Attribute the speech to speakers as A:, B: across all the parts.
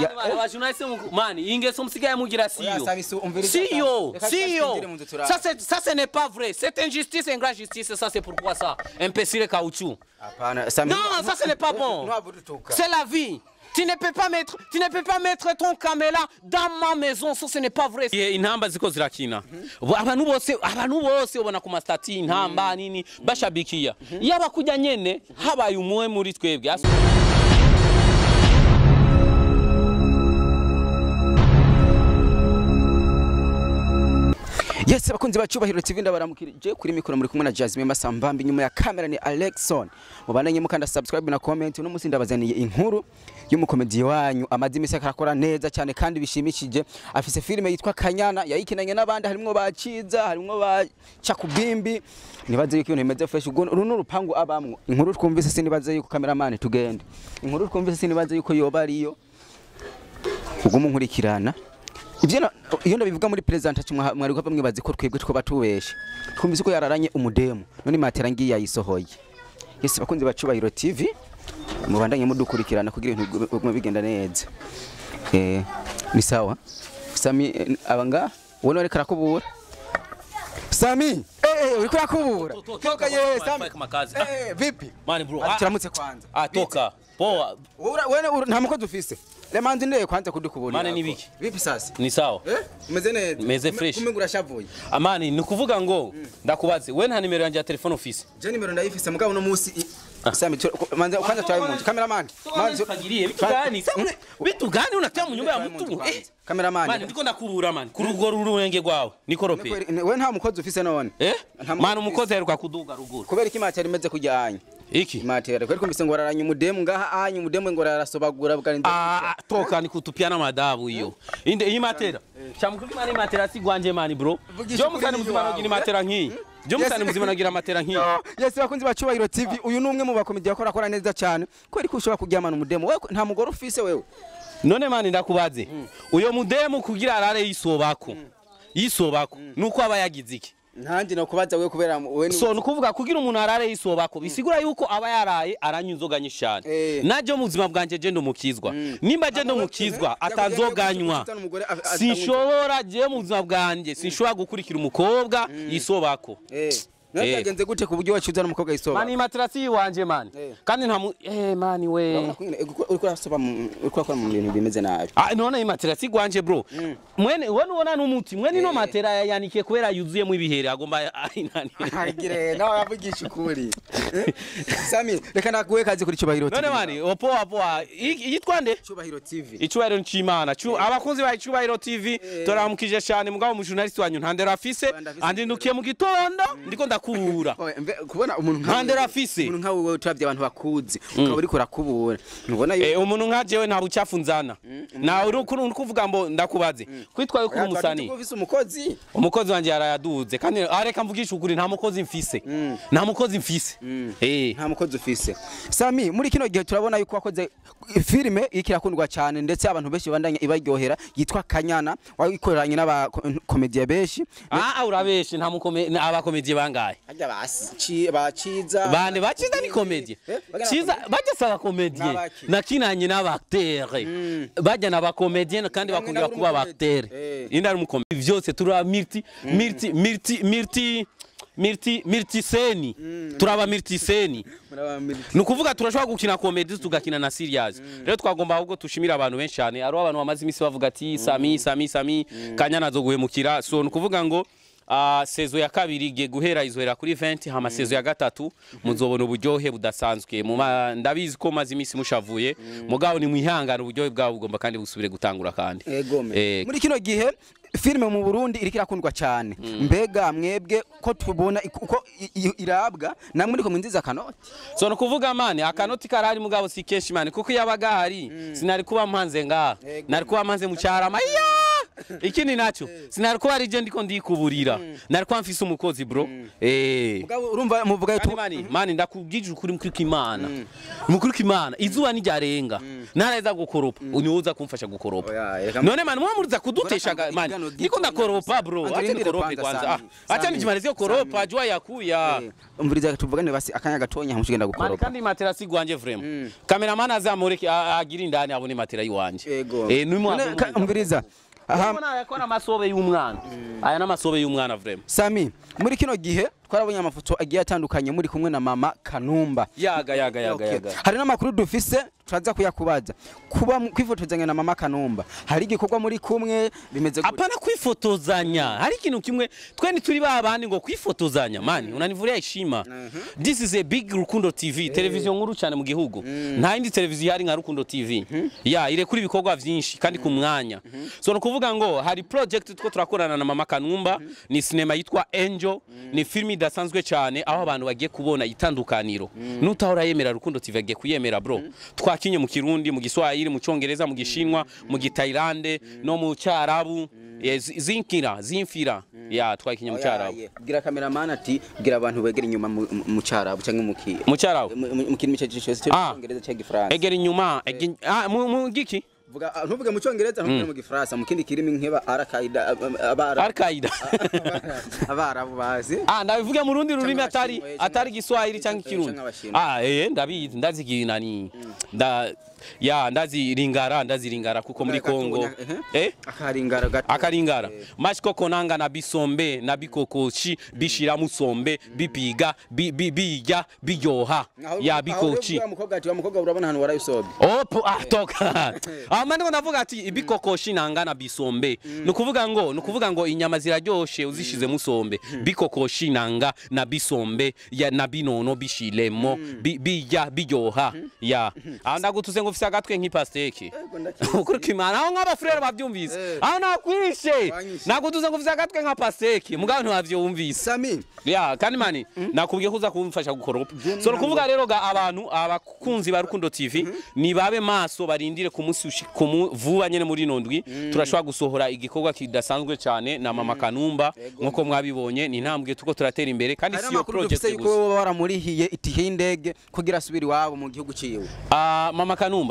A: Ça ce n'est pas vrai. C'est injustice, injustice, ça c'est pourquoi ça. Imbécile caoutchouc. Non, ça ce n'est pas bon. C'est la vie. Tu ne peux pas mettre ton caméra dans ma maison, ça ce n'est pas vrai. Intamba ziko zirakina. Abantu bose ubona ku mastati intamba nini bashabikiya. Yaba kujya nyene habaye umuwe muri twebwe.
B: Yes, bakunzi bacubahiro TV ndabaramukirije kuri mikoro muri kumwe na Jasmine Masambambi, nyuma ya kamera ni Alexson. Mubananye mukanda subscribe na comment, no musi ndabazaniye inkuru y'umukomedi wanyu amadimisi akarakora neza cyane kandi bishimishije. Afise filime yitwa Kanyana yayikinanye n'abandi, harimo baciza, harimo baca kubimbi. Nibaze yuko ibintu bimeze fresh, ubwo runo rupangu abamwe. Inkuru twumvise sinibaze yuko cameraman tugende. Inkuru twumvise sinibaze yuko yoba ariyo. Ubwo munkurikirana iyo ndabivuga muri presentation mwari kwa mwibaze ko twebwe two batubeshe. Twumvise ko yararanye umudemo none matera ngiye yayisohoye. Yes, bakunzi bacubahiro TV mubandanye mudukurikirana kugira ibintu bigenda neza. Ni sawa Sami abanga wone areka rakubura Sami uriko rakubura toka ye Sami vipi
A: mani bro
B: turamutse kwanza
A: toka poa
B: wewe nta mukozi ufise Lemanzi ndeye kwanza kudukubura
A: mane nibiki
B: vipi sasa
A: ni sawa
B: umeze neza
A: meze fresh
B: kumengura shavuye
A: amani nikuvuga ngo ndakubaze we nta nimero yanjye ya telefone office
B: je nimero ndayifise mugabo no musi Sami manze kwanza twaye mu cameraman
A: manze kagiriye bitu gani unatya mu nyumba ya mtu
B: cameraman
A: mani ndiko ndakubura mani kurugo rurenge gwawe nikorope
B: we nta mukozi ufise none
A: mani umukozi aheruka kuduga ruguru
B: kubera iki materi imeze kujyanye
A: iki
B: materi kweli kumbise ngo araranye umudemu ngaha anyu umudemu ngo arasobagura bwarinze
A: toka ni kutupiana madabu hiyo inde iyi matera chamkuki mani matera si gwanje mani bro jo musani muzima no gini matera nki jo musani muzima no gira matera nki
B: yes bakunzi bacubahiro TV uyu numwe mu bakomedi akora neza cyane kweli ko ushobora kuryamana umudemu wewe nta mugore ufise wewe
A: none mani ndakubaze uyo mudemu kugira arare yisobako nuko aba yagize iki
B: Ntangi no kubaza we kubera we
A: so nukuvuga kugira umuntu arare yisobako bisigura yuko aba yaraye aranyuzoga nyishane naje mu buzima bwanje je ndumukizwa nimba je ndumukizwa atazoganywa sinshobora je mu buzima bwanje sinshobora gukurikira umukobwa yisobako
B: nagenze gute ku buryo wacuza n'umukobwa yisoba
A: mani matrasi wanje mani kandi nta mani we
B: uriko rasoba uriko akora mu bintu bimeze nabi
A: none iyi matrasi gwanje bro mwene wona n'umuti mwene no matera yanike kubera yuzuye mu ibihere agomba inani
B: agire nawe yavugisha ukuri Sami reka nakuwe kazi kuri Cyubahiro TV
A: none mani opoa yitwande
B: Cyubahiro TV
A: Icyubahiro nchimana abakunzi ba Cyubahiro TV toramukije cyane mugabo mu journalist wanyu ntandera afise andindukiye mu gitondo ndiko kubura
B: kubona umuntu
A: nkandera afise
B: umuntu nkawe wewe turavye abantu bakuzi ukaba uri kurakubura ntubona yo
A: umuntu nkajewe nta bucafu nzana na uri kuvuga ngo ndakubaze kwitwaye kuri umusani umukozi wanje yarayaduze kandi areka mvugisha ukuri nta mukozi mfise nta mukozi mfise
B: nta mukozi ufise Sami muri kino gihe turabona yuko wakoze filime ikirakundwa cyane ndetse abantu benshi bandanye ibaryohera yitwa Kanyana wayikoreranye n'aba comedy benshi
A: urabeshe nta mukomedi abakomedi bangaye
B: ajya baciza
A: bande baciza ni comedy ciza bajya saba comedien nakinanye n'abacteur bajya n'abakomedien kandi bakundira kuba abacteur indari mu comedy vyose tura multi seni turaba multi seni nukuvuga turashobora gukina comedy tugakina na serious rero twagomba ahubwo tushimira abantu benshi cyane ari abantu bamaze imisi bavuga ati Sami Kanyana zo guhemukira so nukuvuga ngo sezo ya kabiri giye guhera izohera kuri 20 hama sezo ya gatatu muzobona uburyohe budasanzwe ndabizi ko maze imisi mushavuye mugabo ni mwihangana uburyohe bwabo bugomba kandi busubire gutangura kandi
B: muri kino gihe filime mu Burundi iriko irakundwa cyane mbega mwebwe ko tubona uko irabwa namwe ndiko mwinziza kanoti
A: so no kuvuga mani akanoti karari mugabo si keshi mani kuko yabaga hari sinari kuba mpanze ngaha nari kuba mpanze mu cyarama ikindi naco sinariko ari je ndiko ndikuburira nariko mfise umukozi bro
B: mugabo urumva muvuga
A: tu mani ndakubwije ukuri mukuri kimana izuba nijyarenga ntareza gukoropa unyoza kumfasha gukoropa none mani mwamuriza kudutesha mani niko ndakoropa bro acha nikorope kwanza acha nijimalizie koropa jua yakuya
B: umviriza tuvugane basi akanya gatonya mushigenda gukoropa
A: mani kandi matera sigwanje vrema cameraman azamureke agira indani abone matera yiwanje
B: umviriza
A: aha yakora masobe y'umwana aya namasobe y'umwana vrema
B: Sami muri kino gihe twarabonye amafoto agiye atandukanye muri kumwe na mama Kanumba
A: yaga
B: hari n'amakuru dufise turaza kuyakubaza kuba kwifotozanya na mama Kanumba hari igikorwa muri kumwe bimeze gute
A: apana kwifotozanya hari ikintu kimwe tweni turi babandi ngo kwifotozanya mani unanivuria ishima this is a big Rukundo TV televiziyo nkuru cyane mu gihugu nta yindi televiziyo hari nka Rukundo TV ire kuri ibikorwa byinshi kandi ku mwanya so no kuvuga ngo hari project two turakorana na mama Kanumba ni cinema yitwa Angel ni film idasanzwe cyane aho abantu bagiye kubona itandukaniro nutahora yemera Rukundo TV agiye kuyemera bro twakinye mu Kirundi mu Giswahili mu Cyongereza mu Gishinwa mu Gitailande no mu Cyarabu zimfira twakinye mu Cyarabu
B: gira cameraman ati gira abantu begera inyuma mu Cyarabu cyangwa
A: mu Cyarabu
B: mu kintu cyose cy'Icyongereza cyangwa Igifaransa
A: egera inyuma mu giki
B: ntuvuge mu Cyongereza ntuvuge mu Gifaransa mu kindi kirimi nkeba Al-Qaida abarabu bazi
A: ndabivuge mu rundi rurimi atari Giswahili cyangwa Kirundi ndabizi ndaziginani ndaziringara kuko muri Kongo akaringara mashiko konanga na bisombe na bikokochi bishira musombe bipiga bijya biryoha bikochi
B: umukobwa urabona hano warayisobe
A: toka amande ndavuga ati ibikokoshi nanga na bisombe nukuvuga ngo inyama ziraryoshe uzishize musombe bikokoshi nanga na bisombe na binono bishilemo bijya biryoha ndagutuze ngo ufise agatwe nk'ipasteke ukuri kimana aho nk'aba frere bavyumvise aho nakwishe nagutuze ngo ufise agatwe nka pasteke mugabo ntiwavyumvise
B: Sami
A: kandi mani nakubwiye kuza kumfasha gukoropa so nukuvuga rero ga abantu abakunzi ba Rukundo TV ni babe maso barindire ku munsi vuba nyene muri nondwi turashobora gusohora igikorwa kidasanzwe cyane na mama Kanumba nkuko mwabibonye ni ntambwe tuko turatera imbere kandi siyo project
B: yuko waramurihiye itihe indege kugira asubira iwabo mu gihugu ciwe
A: mama Kanumba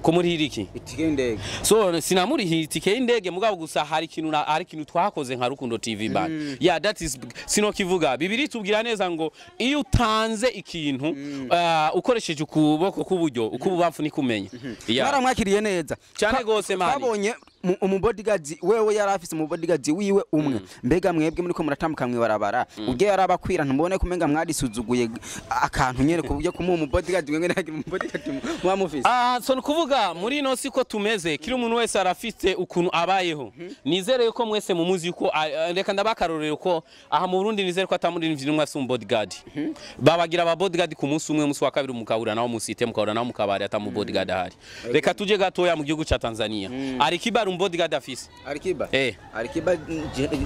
A: kumurihiriki
B: itike indege
A: so sinamurihiye itike indege mugabo gusa hari ikintu twakoze nka Rukundo TV ban that is sino kivuga bibiri tubwira neza ngo iyo utanze ikintu ukoresheje ukuboko kuburyo ukububamfu nikumenya
B: baramwakiriye neza
A: cyane gose mani
B: babonye umu bodyguard wewe yari afise umu bodyguard wiwe umwe mbega mwebwe muri ko muratambuka mwibarabara ubwe yarabakwira ntumubone kumenga mwadisuzuguye akantu nyere kuburyo kumuha umu bodyguard ngenge nagira umu bodyguard mwamufise
A: so nukuvuga muri no siko tumeze kiri umuntu wese arafite ukuntu abayeho nizere yuko mwese mumuzi yuko reka ndabakarorero ko aha mu Burundi nizere ko atamuri n'ivyo numwe afite umu bodyguard babagira aba bodyguard ku munsi umwe munsi wa kabiri mukabura nawo musite mukabura nawo mukabari atamu bodyguard ahari reka tuje gatoya mu gihugu ca Tanzania Alikiba bodyguard afise
B: Alikiba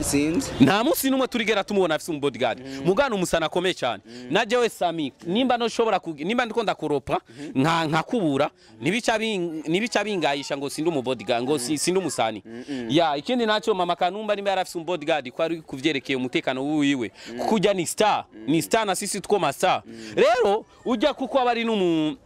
B: sinzi
A: nta munsi numwe turigera tumubona afise umu bodyguard mugana umusana akomeye cyane naje we Sami nimba no shobora nimba ndiko ndakoropa nka kubura nibica bingayisha ngo sindi umu bodyguard ngo sindi umusani ikindi naco mama Kanumba nimba yarafise umu bodyguard ko ari kuvyerekeye umutekano wiwe kujya ni star na sisi tuko master rero ujya kuko abari numu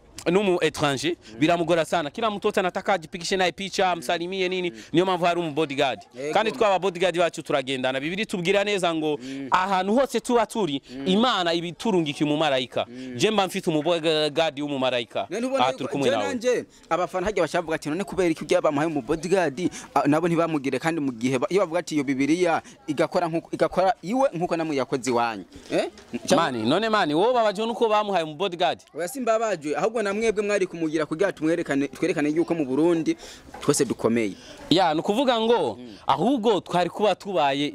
A: étranger biramugora sana kila mtoto anataka ajipigishe naye picha msalimie nini niyo mpamvu hari umu bodyguard kandi twaba bodyguard bacu turagendana bibiri tubwira neza ngo ahantu hose tuba turi Imana ibiturungiki mu marayika je mba mfite umu bodyguard w'umu marayika
B: turi kumwe nawe nanje abafana hajya bashavuga ati none kubera iki byabamuhaye umu bodyguard nabo ntibamugire kandi mu gihe iyo bavuga ati iyo Bibiliya igakora iwe nkuko namwe yakoze wanyu
A: mani wowe babaje nuko bamuhaye umu bodyguard
B: oya simba baje ahubwo mwebwe mwari kumugira kugira twerekane yuko mu Burundi twese dukomeye
A: nukuvuga ngo ahubwo twari kuba tubaye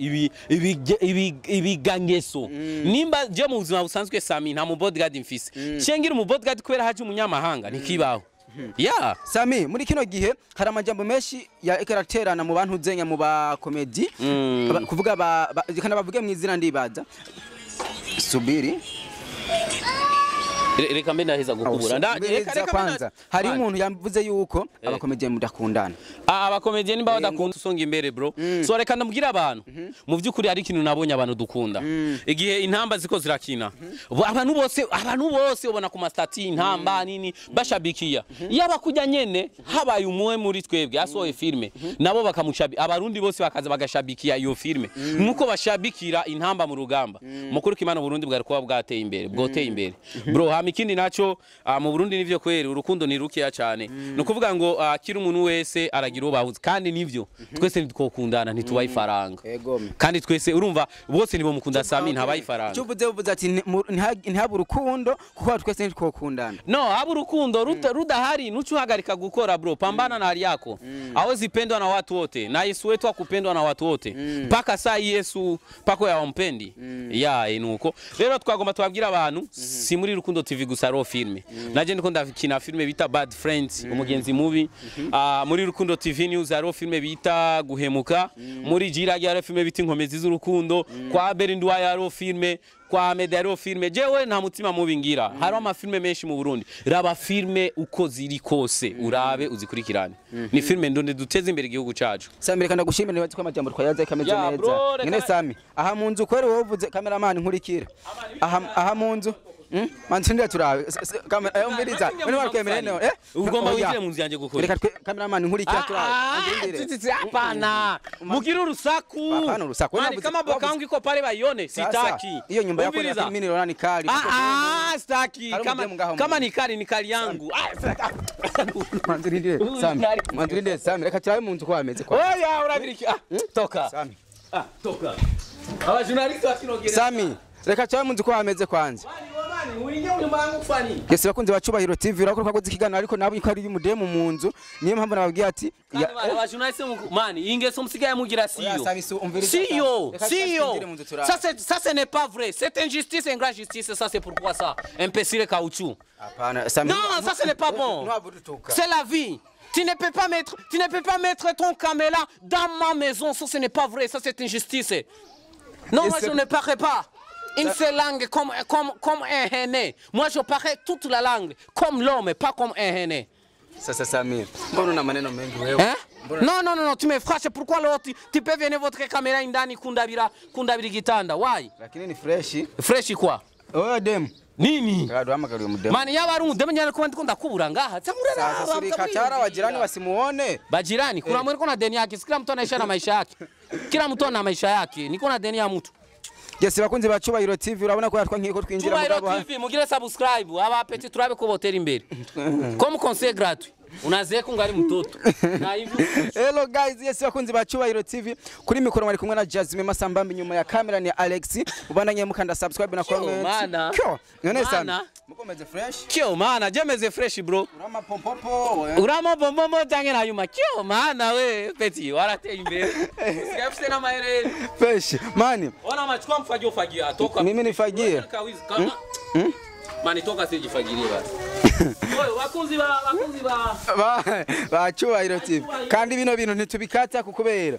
A: ibigangeso nimba je mu buzima busanzwe Sami nta mu bodyguard mfise cengira mu bodyguard kubera haje umunyamahanga nikibaho
B: Sami muri kino gihe hari amajambo menshi ya ekaraterana mu bantu zenya mu ba comedy kuvuga ba, kana bavuge mu izina ndibaza subiri. Hari amajambo menshi ya ekaraterana mu bantu zenya mu ba comedy kuvuga ba, kana bavuge mu izina ndibaza subiri. Hari amajambo menshi ya ekaraterana mu bantu zenya mu ba comedy kuvuga ba, kana bavuge mu izina ndibaza subiri. Hari amajambo menshi ya ekaraterana mu bantu zenya mu ba comedy kuvuga ba, kana bavuge mu izina ndibaza subiri.
A: reka mbe ndaheza gukubura
B: reka kwanza hari umuntu yavuze yuko abakomedian mudakundana
A: abakomedian niba badakunda usonga imbere bro so reka ndamubwira abantu mu byukuri ari ikintu nabonye abantu dukunda igihe intamba ziko zirakina abantu bose ubona ku mastati intamba nini bashabikiya yaba kujya nyene habaye umwe muri twebwe asohoye filme nabo bakamushabika abarundi bose bakaza bagashabikiya iyo filme nuko bashabikira intamba mu rugamba mukuru kimana Burundi bwari kuba bwateye imbere bwoteye imbere bro hama ikindi naco mu Burundi nivyo kweri urukundo ni rukeya cyane no kuvuga ngo kiri umuntu wese aragira ubahuze kandi nivyo twese ntitwokundana ntitubaye ifaranga kandi twese urumva bose nibo mukunda Sami ntabaye ifaranga
B: cyuvuze ati ntihabu urukundo kuko twese ntitwokundana
A: no habu urukundo rudahari nuchuhagarika gukora bro pambana na hali yako hawezi pendwa na watu wote na Yesu wetu akupendwa na watu wote paka saa Yesu pako ya wampendi ya inuko rero twagomba tubabwira abantu si muri Rukundo TV gusa ro filme naje ndiko ndakina filme bita Bad Friends umugenzi mubi muri Rukundo TV news ro filme bita Guhemuka muri Jirage ro filme bita Inkomezi z'urukundo kwa Berindwa ya ro filme kwa Medaro filme jewe nta mutima mubi ngira hari amafilme menshi mu Burundi raba filme uko ziri kose urabe uzikurikirane ni filme ndonde duteze imbere igihugu cacu
B: Sami reka ndagushimira nibazi ko amajambo twayaze kameze neza ngene Sami aha munzu kwere wovuze cameraman nkurikira aha munzu Manzindi turabe kamera umbiriza bene warukemere no
A: ugomba wigire munzu yanje gukora
B: reka cameraman nkurikira turabe
A: hapana mugira urusaku mani kama bokangu iko pale bayone sitaki
B: hiyo nyumba yako ya mimi ni Ronani kali
A: sitaki kama ni kali yangu
B: Manzindi Sami reka turabe munzu ko ameze kwa
A: oya urabiriki toka Sami toka aba journalist wakinogera
B: Sami reka turabe munzu ko ameze kwanza Yesi bakunze bacubahiro TV urakora kwagoze ikiganiro ariko nabo ikari y'umudemu mu nzu niyo mpamvu nababwiye ati
A: abajurnaliste mani ingeso musigaye mugira siyo ça ce n'est pas vrai c'est injustice et grande justice ça c'est pourquoi ça imbécile caoutchouc non ça ce n'est pas bon c'est la vie tu ne peux pas mettre ton caméra dans ma maison ça ce n'est pas vrai ça c'est injustice non moi je ne parle pas une seule langue comme un henné. Moi je parle toute la langue comme l'homme, pas comme un henné.
B: Ça Sami. Mbona una maneno mengi wewe?
A: Non, tu me frappes pourquoi l'autre tu peux venir votre caméra indani kundabira gitanda. Why?
B: Lakini ni fresh.
A: Fresh quoi?
B: Oh dem.
A: Nini?
B: Ngado amakari umudemu.
A: Mani yaba ari umudemu nyane ko ndikunda kubura ngaha.
B: Sasa suri kachara wajirani wasimuone.
A: Bajirani kuna mwe na deni yake. Kila mtu anaisha na maisha yake. Kila mtu ana maisha yake. Niko na deni ya mtu.
B: Yesi bakunze bacubahiro TV urabona ko yatwa nkiko twinjira
A: mu gabo TV mugire subscribe aba peti turabe ko botera imbere comme conseil gratuit unaze ko ngari mutoto na hivyo
B: hello guys yesi bakunze bacubahiro TV kuri mikoro mwari kumwe na Jasmine Masambambi nyuma ya kamera ni Alex ubandanye mukanda subscribe na comment none sana mukomeze fresh
A: kyo mana jemeze fresh bro urama pompopo tange na yuma kyo mana we peti warate imbere sikafite na maere
B: fresh mani
A: ona machukua mfagio fagia toka
B: mimi nifagie
A: kama mani toka sijifagirie basi wewe wakunzi ba
B: bacubahiro TV kandi bino bintu ntitubikata kukubera